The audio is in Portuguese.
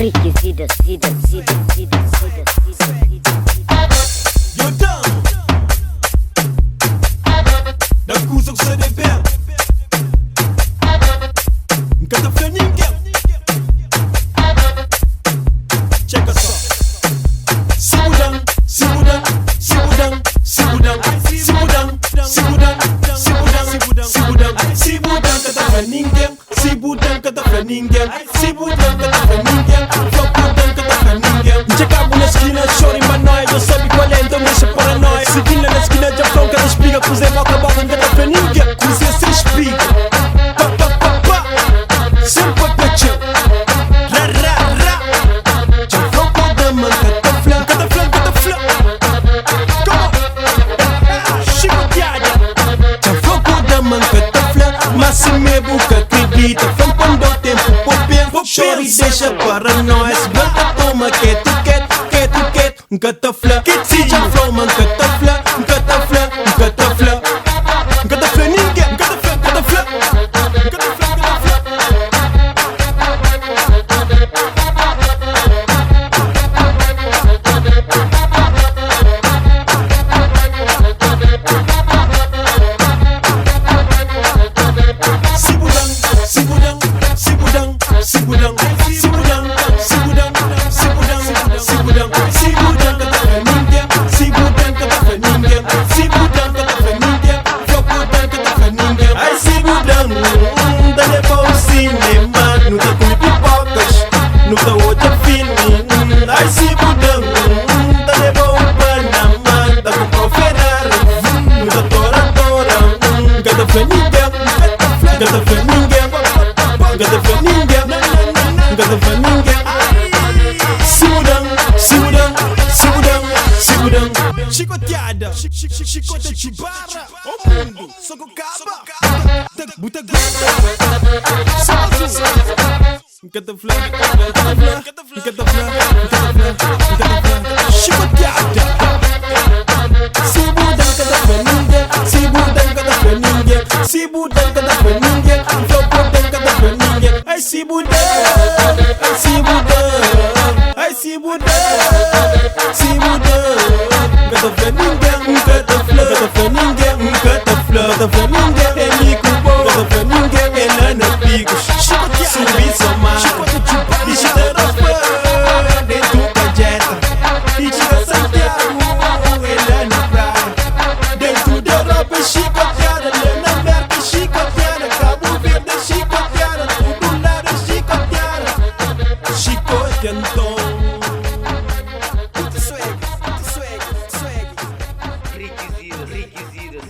Requisita, sida. Yo down. Da kusok sa deber. Nkata fleninga. Check us out. Sibudang. Sibudang kata fleninga. Sibudang kata fleninga. Flopudang kata fleninga. Check out na esquina, chora em manoia. Eu sabe qual é, então deixa paranoia. Seguindo na esquina, já pão, cada espiga. Cruzei boca a boca, kata fleninga. Cruzei sem espiga. Pa. Sempre pechão. Ra. Já flopudang, man, kata flan. Come on. Chicoteada. Já flopudang, man, kata flan. Mas se me buca, acredita. Flão quando o tempo popê. Chora e deixa para nós. Banta, toma, quieto. Nkata flan, si já flow, man, nkata flan. Nkata flan, ninguém. Nkata flan. Nunca outra filme. Ai, Sibudang, tá levando Panamá, tá com Ferrari. Nunca tora. Gata fleninga. Sibudang. Chicoteada. Chicote chibara. O mundo, soco caba. Buta gata. Só Nkata flan. Chicoteada. Sibudang kata fleninga. Flopudang kata fleninga. Ai, Sibudang. Kata fleninga. Kata fleninga. Ele cubo. Kata fleninga. Ela na pico. Subi somar. E tira fã. Dentro da jeta. E tira Santiago. Ela na praia. Dentro da Europa. Chicoteada. Na América. Chicoteada. Cabo Verde. Chicoteada. Tudo lado. Chicoteada. Chicoteantão. Swag. Requisita.